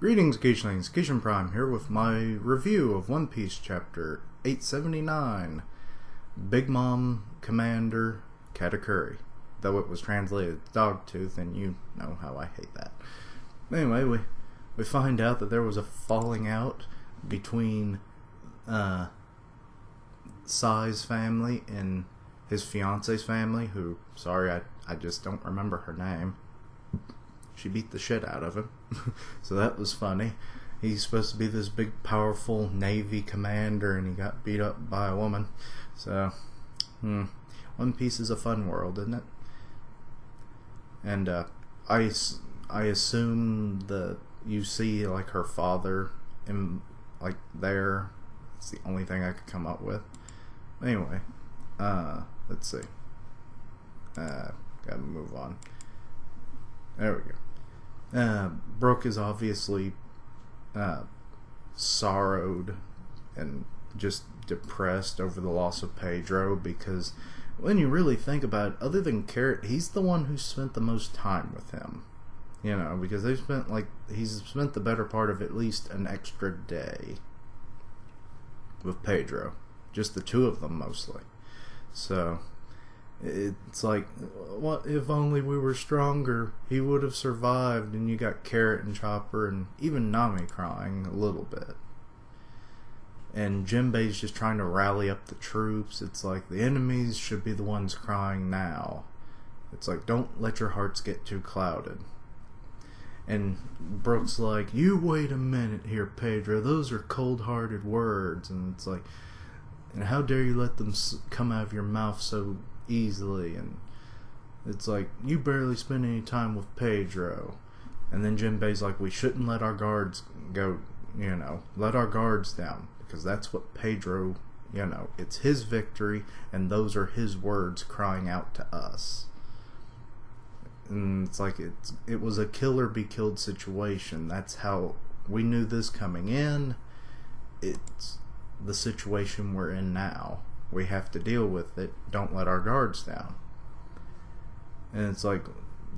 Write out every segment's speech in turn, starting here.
Greetings, Geechlings. Geechin Prime here with my review of One Piece Chapter 879, Big Mom Commander Katakuri. Though it was translated Dogtooth, and you know how I hate that. Anyway, we find out that there was a falling out between Sai's family and his fiance's family, who, sorry, I just don't remember her name. She beat the shit out of him. So that was funny. He's supposed to be this big, powerful Navy commander, and he got beat up by a woman. So, One Piece is a fun world, isn't it? And I assume that you see like her father in like there. It's the only thing I could come up with. Anyway, let's see. Gotta move on. There we go. Brook is obviously sorrowed and just depressed over the loss of Pedro, because when you really think about it, other than Carrot, he's the one who spent the most time with him. You know, because he's spent the better part of at least an extra day with Pedro. Just the two of them mostly. So it's like, what if only we were stronger? He would have survived. And you got Carrot and Chopper and even Nami crying a little bit. And Jinbei's just trying to rally up the troops. It's like the enemies should be the ones crying now. It's like, don't let your hearts get too clouded. And Brook's like, you wait a minute here, Pedro. Those are cold-hearted words. And it's like, and how dare you let them come out of your mouth so easily? And it's like, you barely spend any time with Pedro. And then Jinbei's like, we shouldn't let our guards go, you know, let our guards down, because that's what Pedro, you know, it's his victory, and those are his words crying out to us. And it's like, it was a kill or be killed situation. That's how we knew this coming in. It's the situation we're in now. We have to deal with it. Don't let our guards down. And it's like,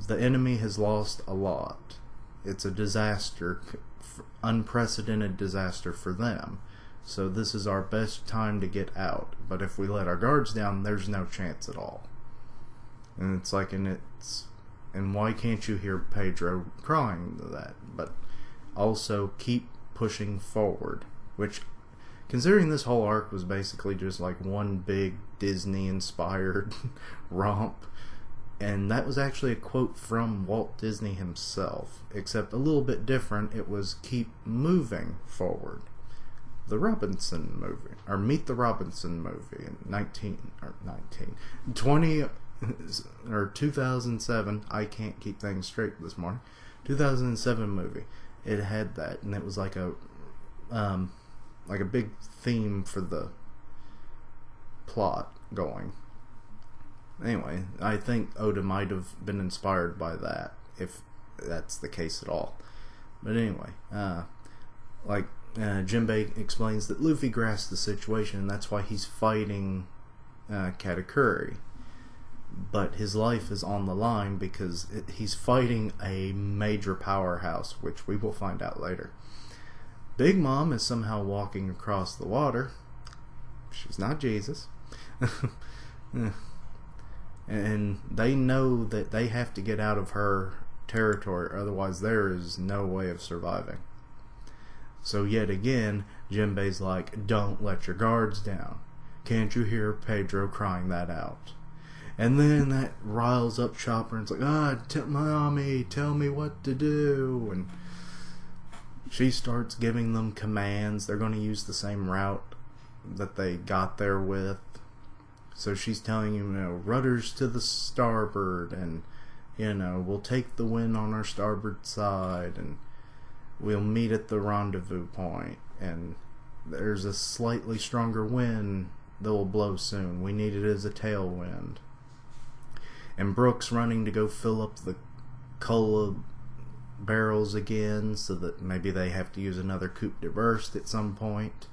the enemy has lost a lot. It's a disaster, unprecedented disaster for them. So this is our best time to get out. But if we let our guards down, there's no chance at all. And it's like, and why can't you hear Pedro crying to that? But also keep pushing forward, which, considering this whole arc was basically just like one big Disney-inspired romp, and that was actually a quote from Walt Disney himself, except a little bit different. It was keep moving forward. The Robinson movie, or Meet the Robinson movie in 2007, I can't keep things straight this morning, 2007 movie, it had that, and it was like a big theme for the plot going. Anyway, I think Oda might have been inspired by that, if that's the case at all. But anyway, Jinbei explains that Luffy grasped the situation, and that's why he's fighting Katakuri. But his life is on the line because he's fighting a major powerhouse, which we will find out later. Big Mom is somehow walking across the water. She's not Jesus. And they know that they have to get out of her territory, otherwise there is no way of surviving. So yet again, Jinbei's like, don't let your guards down. Can't you hear Pedro crying that out? And then that riles up Chopper, and it's like, Mommy, tell me what to do. And she starts giving them commands. They're going to use the same route that they got there with. So she's telling you, rudders to the starboard, and, we'll take the wind on our starboard side, and we'll meet at the rendezvous point, and there's a slightly stronger wind that will blow soon. We need it as a tailwind. And Brook's running to go fill up the cola barrels again, so that maybe they have to use another coupe de burst at some point.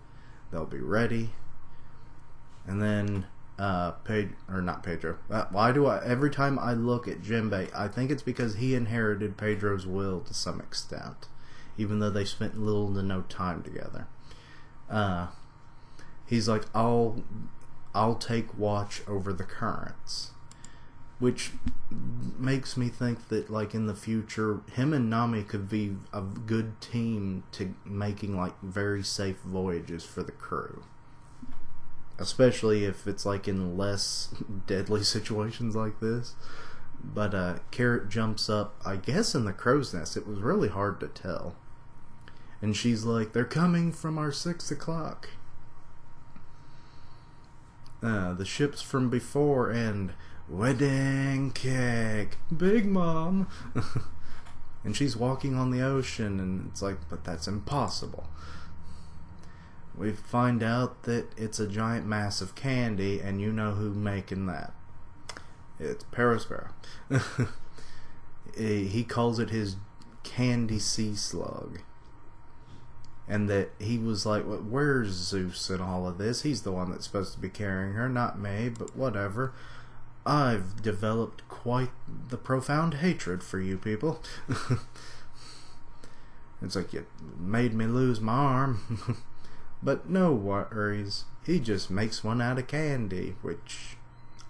They'll be ready. And then not Pedro. Why do every time I look at Jinbei, I think it's because he inherited Pedro's will to some extent. even though they spent little to no time together. He's like, I'll take watch over the currents, which makes me think that, like, in the future, him and Nami could be a good team to making, like, very safe voyages for the crew. Especially if it's, like, in less deadly situations like this. But Carrot jumps up, I guess in the crow's nest. It was really hard to tell. And she's like, they're coming from our 6 o'clock. The ships from before, and wedding cake, Big Mom. And she's walking on the ocean, and it's like, but that's impossible. We find out that it's a giant mass of candy, and you know who's making that. It's Perospero. He calls it his candy sea slug. And that he was like, well, where's Zeus in all of this? He's the one that's supposed to be carrying her, not me, but whatever. I've developed quite the profound hatred for you people. It's like, you made me lose my arm. But no worries. He just makes one out of candy, which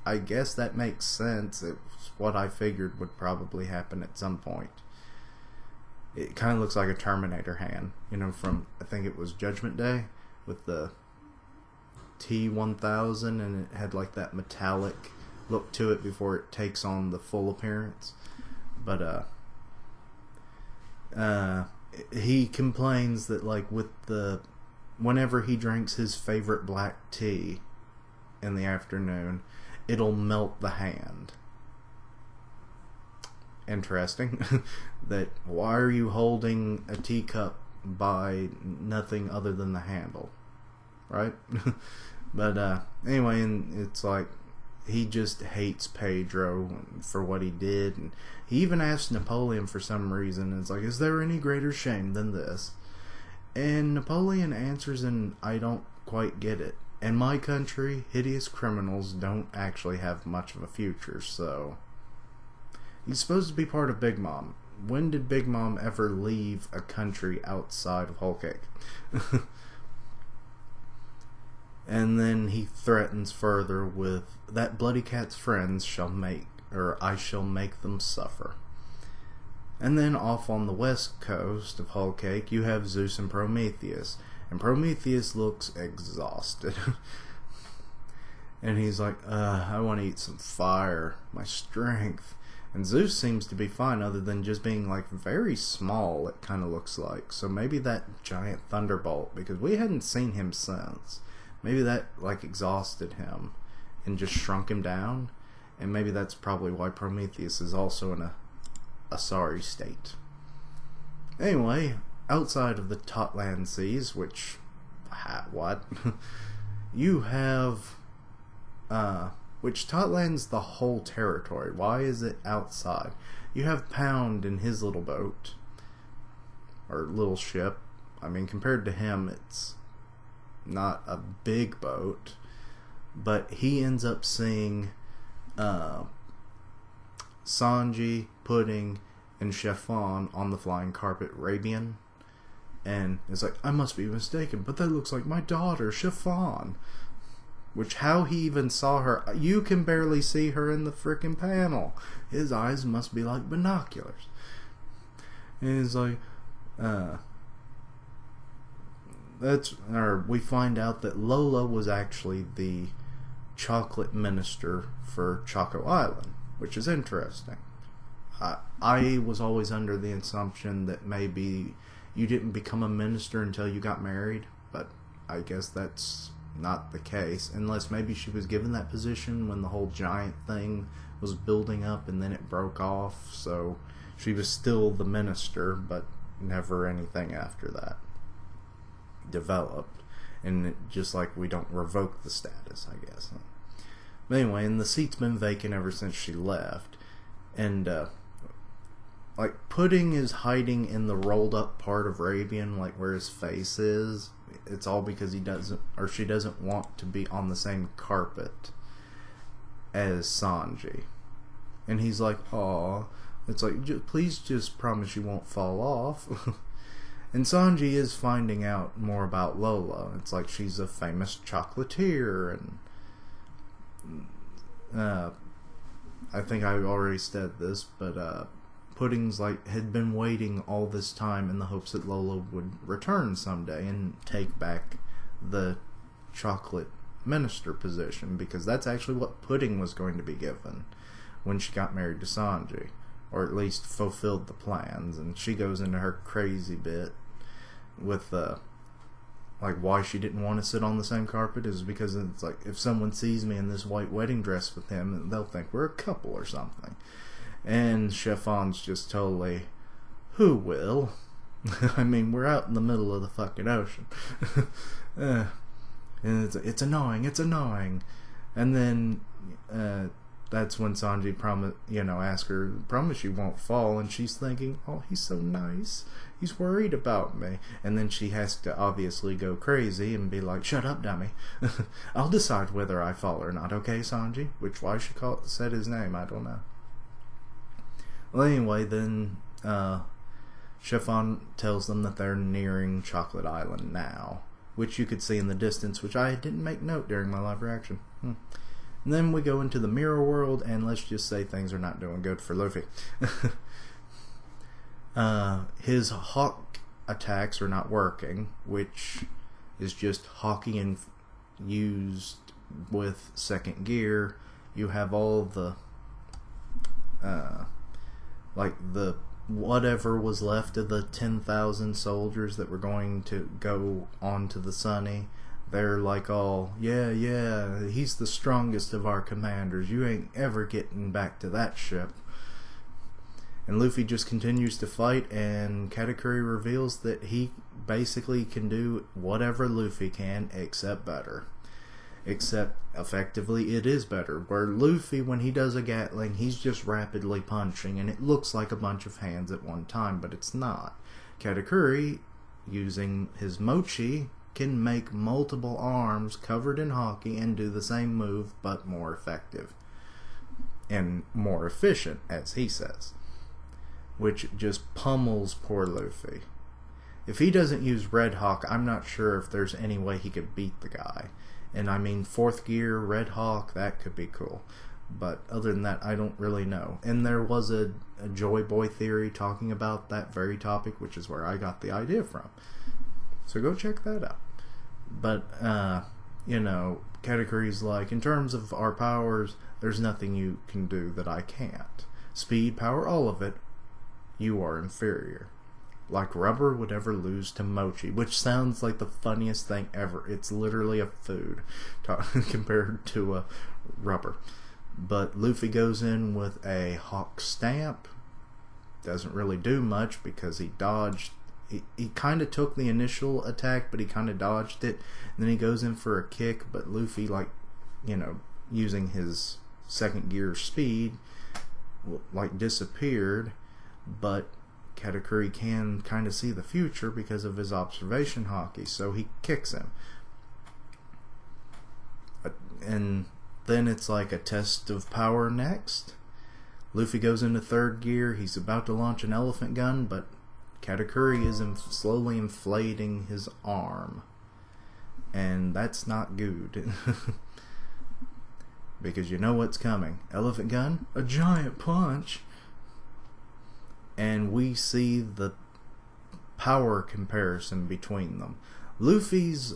I guess that makes sense. It's what I figured would probably happen at some point. It kind of looks like a Terminator hand, you know, from, I think it was Judgment Day, with the T-1000, and it had like that metallic look to it before it takes on the full appearance. But he complains that, like, with the, whenever he drinks his favorite black tea in the afternoon, it'll melt the hand. Interesting. That, why are you holding a teacup by nothing other than the handle, right? But anyway, and it's like, he just hates Pedro for what he did, and he even asked Napoleon for some reason, and it's like, is there any greater shame than this? And Napoleon answers, and I don't quite get it. In my country, hideous criminals don't actually have much of a future, so he's supposed to be part of Big Mom. When did Big Mom ever leave a country outside of Whole Cake? And then he threatens further with, that bloody cat's friends shall make, or I shall make them suffer. And then off on the west coast of Whole Cake, you have Zeus and Prometheus. And Prometheus looks exhausted. And he's like, I want to eat some fire, my strength. And Zeus seems to be fine, other than just being, like, very small, it kind of looks like. So maybe that giant thunderbolt, because we hadn't seen him since. Maybe that, like, exhausted him and just shrunk him down. And maybe that's probably why Prometheus is also in a sorry state. Anyway, outside of the Totland Seas, which, what? You have, which Totland's the whole territory. Why is it outside? You have Pound in his little boat, or little ship. I mean, compared to him, it's not a big boat, but he ends up seeing Sanji, Pudding, and Chiffon on the flying carpet, Rabian, and it's like, I must be mistaken, but that looks like my daughter, Chiffon. Which, how he even saw her, you can barely see her in the frickin' panel. His eyes must be like binoculars. And he's like, we find out that Lola was actually the chocolate minister for Choco Island, which is interesting. I was always under the assumption that maybe you didn't become a minister until you got married, but I guess that's not the case, unless maybe she was given that position when the whole giant thing was building up and then it broke off, so she was still the minister, but never anything after that developed. And it, just like we don't revoke the status, I guess. But anyway, and the seat's been vacant ever since she left, and like, Pudding is hiding in the rolled up part of Rabian, like where his face is. It's all because he doesn't, or she doesn't want to be on the same carpet as Sanji. And he's like, aw. It's like, please just promise you won't fall off. And Sanji is finding out more about Lola. It's like she's a famous chocolatier, and I think I already said this, but Pudding's like had been waiting all this time in the hopes that Lola would return someday and take back the chocolate minister position, because that's actually what Pudding was going to be given when she got married to Sanji, or at least fulfilled the plans. And she goes into her crazy bit with like why she didn't want to sit on the same carpet is because it's like, if someone sees me in this white wedding dress with him, they'll think we're a couple or something. And Chiffon's just totally, who will? I mean, we're out in the middle of the fucking ocean. And it's annoying. And then that's when Sanji asks her, promise you won't fall, and she's thinking, oh, he's so nice, he's worried about me. And then she has to obviously go crazy and be like, shut up, dummy. I'll decide whether I fall or not, okay, Sanji? Which, why she said his name, I don't know. Well, anyway, then Chiffon tells them that they're nearing Chocolate Island now, which you could see in the distance, which I didn't make note during my live reaction. And then we go into the mirror world, and let's just say things are not doing good for Luffy. His hawk attacks are not working, which is just hawking used with second gear. You have all the the whatever was left of the 10,000 soldiers that were going to go onto the Sunny. They're like all, yeah, he's the strongest of our commanders. You ain't ever getting back to that ship. And Luffy just continues to fight, and Katakuri reveals that he basically can do whatever Luffy can, except better. Except, effectively, it is better. Where Luffy, when he does a Gatling, he's just rapidly punching, and it looks like a bunch of hands at one time, but it's not. Katakuri, using his Mochi, can make multiple arms covered in haki and do the same move, but more effective. And more efficient, as he says. Which just pummels poor Luffy. If he doesn't use Red Hawk, I'm not sure if there's any way he could beat the guy. And I mean, 4th gear, Red Hawk, that could be cool. But other than that, I don't really know. And there was a Joy Boy theory talking about that very topic, which is where I got the idea from. So go check that out. But, Katakuri's like, in terms of our powers, there's nothing you can do that I can't. Speed, power, all of it, you are inferior. Like rubber would ever lose to Mochi, which sounds like the funniest thing ever. It's literally a food compared to a rubber. But Luffy goes in with a Hawk Stamp. Doesn't really do much because he dodged. He kind of took the initial attack, but he kind of dodged it. And then he goes in for a kick, but Luffy, using his second gear speed, disappeared. But Katakuri can kind of see the future because of his observation haki, so he kicks him. And then it's like a test of power next. Luffy goes into 3rd gear. He's about to launch an elephant gun, but Katakuri is slowly inflating his arm. And that's not good. Because you know what's coming. Elephant gun? A giant punch! And we see the power comparison between them. Luffy's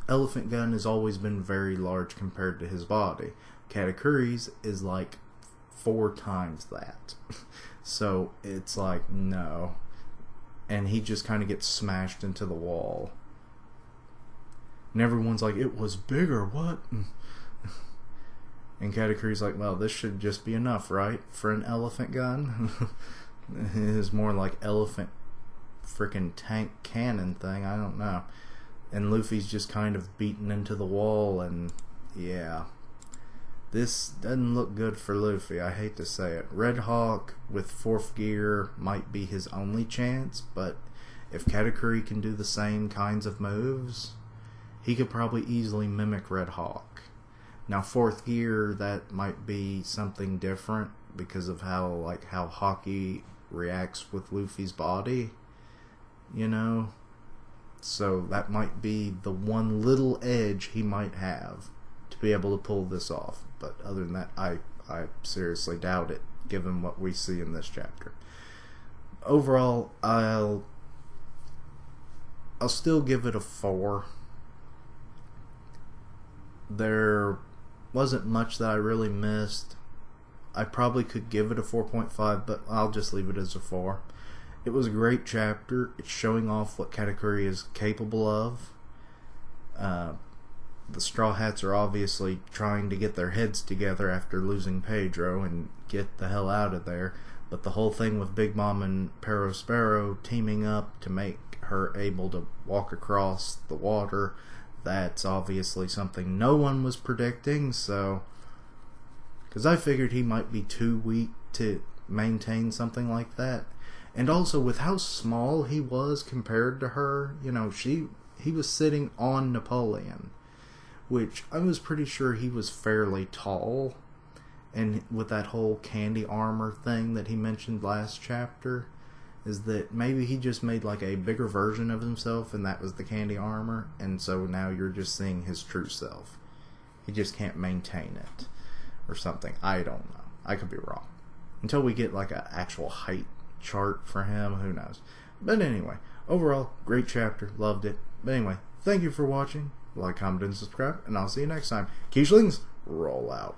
elephant gun has always been very large compared to his body. Katakuri's is like 4 times that. So it's like, no. And he just kind of gets smashed into the wall. And everyone's like, it was bigger, what? And Katakuri's like, well, this should just be enough, right? For an elephant gun? It is more like elephant freaking tank cannon thing, I don't know. And Luffy's just kind of beaten into the wall, and yeah. This doesn't look good for Luffy, I hate to say it. Red Hawk with 4th gear might be his only chance, but if Katakuri can do the same kinds of moves, he could probably easily mimic Red Hawk. Now 4th gear, that might be something different because of how haki reacts with Luffy's body. you know? So that might be the one little edge he might have to be able to pull this off. But other than that, I seriously doubt it, given what we see in this chapter. Overall, I'll still give it a 4. There wasn't much that I really missed. I probably could give it a 4.5, but I'll just leave it as a 4. It was a great chapter. It's showing off what Katakuri is capable of. The Straw Hats are obviously trying to get their heads together after losing Pedro and get the hell out of there. But the whole thing with Big Mom and Perospero teaming up to make her able to walk across the water, that's obviously something no one was predicting. So, because I figured he might be too weak to maintain something like that. And also with how small he was compared to her, you know, he was sitting on Napoleon, which I was pretty sure he was fairly tall. And with that whole candy armor thing that he mentioned last chapter, is that maybe he just made like a bigger version of himself and that was the candy armor, and so now you're just seeing his true self. He just can't maintain it or something. I don't know. I could be wrong. Until we get like an actual height chart for him, who knows. But anyway, overall, great chapter. Loved it. But anyway, thank you for watching. Like, comment, and subscribe, and I'll see you next time. Keishlings, roll out.